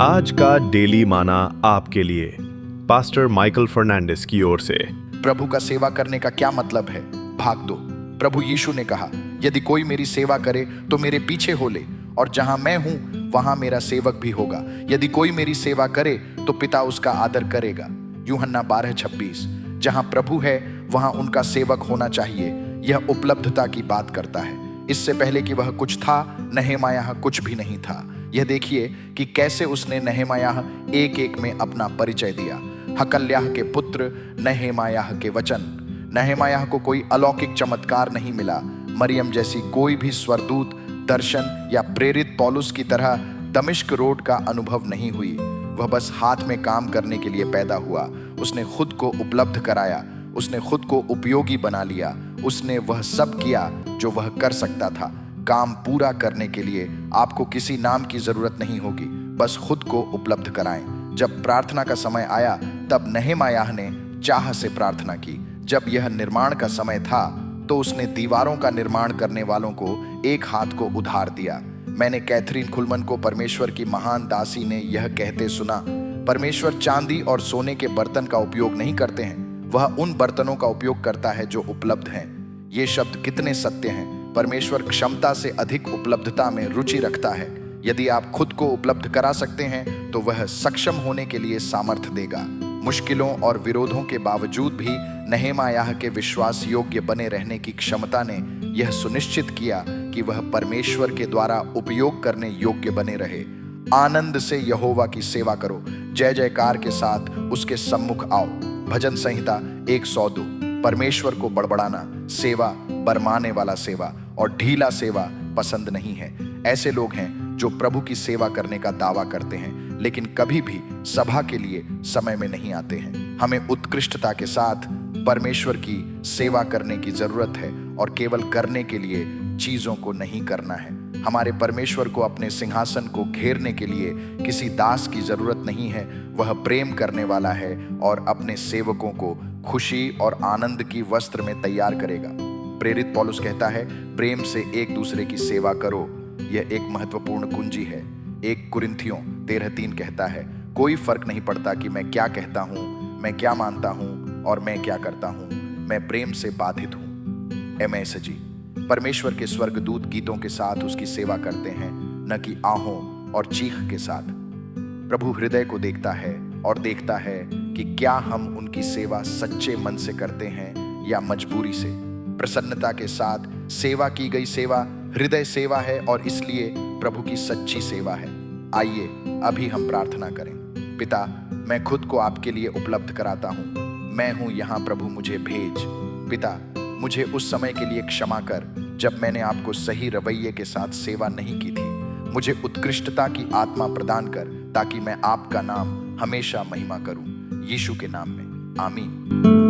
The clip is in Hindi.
आज का डेली माना आपके लिए पास्टर माइकल फर्नांडिस की ओर से। प्रभु का सेवा करने का क्या मतलब है? भाग 2। प्रभु यीशु ने कहा, यदि कोई मेरी सेवा करे तो मेरे पीछे हो ले, और जहां मैं हूं वहां मेरा सेवक भी होगा। यदि कोई मेरी सेवा करे तो पिता उसका आदर करेगा। यूहन्ना 12:26। जहां प्रभु है वहां उनका सेवक होना चाहिए। यह उपलब्धता की बात करता है। इससे पहले कि वह कुछ था, नहेमायाह कुछ भी नहीं था। यह देखिए कि कैसे उसने नहेमायाह एक एक में अपना परिचय दिया। हकल्याह के पुत्र नहेमायाह के वचन। नहेमायाह को कोई अलौकिक चमत्कार नहीं मिला। मरियम जैसी कोई भी स्वरदूत, दर्शन या प्रेरित पौलुस की तरह दमिश्क रोड का अनुभव नहीं हुई। वह बस हाथ में काम करने के लिए पैदा हुआ। उसने खुद को उपलब्ध कराया, उसने खुद को उपयोगी बना लिया। उसने वह सब किया जो वह कर सकता था। काम पूरा करने के लिए आपको किसी नाम की जरूरत नहीं होगी, बस खुद को उपलब्ध कराएं। जब प्रार्थना का समय आया तब नहेमायाह ने चाह से प्रार्थना की। जब यह निर्माण का समय था तो उसने दीवारों का निर्माण करने वालों को एक हाथ को उधार दिया। मैंने कैथरीन कुलमन को परमेश्वर की महान दासी ने यह कहते सुना, परमेश्वर चांदी और सोने के बर्तन का उपयोग नहीं करते हैं, वह उन बर्तनों का उपयोग करता है जो उपलब्ध हैं। ये शब्द कितने सत्य हैं। परमेश्वर क्षमता से अधिक उपलब्धता में रुचि रखता है। यदि आप खुद को उपलब्ध करा सकते हैं तो वह सक्षम होने के लिए सामर्थ्य देगा। मुश्किलों और विरोधों के बावजूद भी नहेमायाह के विश्वास योग्य बने रहने की क्षमता ने यह सुनिश्चित किया कि वह परमेश्वर के द्वारा उपयोग करने योग्य बने रहे। आनंद से यहोवा की सेवा करो, जय जयकार के साथ उसके सम्मुख आओ। भजन संहिता 102। परमेश्वर को बड़बड़ाना, सेवा, बरमाने वाला सेवा और ढीला सेवा पसंद नहीं है। ऐसे लोग हैं जो प्रभु की सेवा करने का दावा करते हैं लेकिन कभी भी सभा के लिए समय में नहीं आते हैं। हमें उत्कृष्टता के साथ परमेश्वर की सेवा करने की जरूरत है और केवल करने के लिए चीजों को नहीं करना है। हमारे परमेश्वर को अपने सिंहासन को घेरने के लिए किसी दास की जरूरत नहीं है। वह प्रेम करने वाला है और अपने सेवकों को खुशी और आनंद की वस्त्र में तैयार करेगा। प्रेरित पौलुस कहता है, प्रेम से एक दूसरे की सेवा करो। यह एक महत्वपूर्ण कुंजी है। 1 कुरिन्थियों 13:3 कहता है, कोई फर्क नहीं पड़ता कि मैं क्या कहता हूं, मैं क्या मानता हूं और मैं क्या करता हूं, मैं प्रेम से बाधित हूं। एमएस जी। परमेश्वर के स्वर्गदूत गीतों के साथ उसकी सेवा करते हैं, न कि आहों और चीख के साथ। प्रभु हृदय को देखता है और देखता है कि क्या हम उनकी सेवा सच्चे मन से करते हैं या मजबूरी से। प्रसन्नता के साथ सेवा की गई सेवा हृदय सेवा है और इसलिए प्रभु की सच्ची सेवा है। आइए अभी हम प्रार्थना करें। पिता, मैं खुद को आपके लिए उपलब्ध कराता हूँ। मैं हूँ यहाँ, प्रभु मुझे भेज। पिता, मुझे उस समय के लिए क्षमा कर जब मैंने आपको सही रवैये के साथ सेवा नहीं की थी। मुझे उत्कृष्टता की आत्मा प्रदान कर ताकि मैं आपका नाम हमेशा महिमा करूं। यीशु के नाम में, आमीन।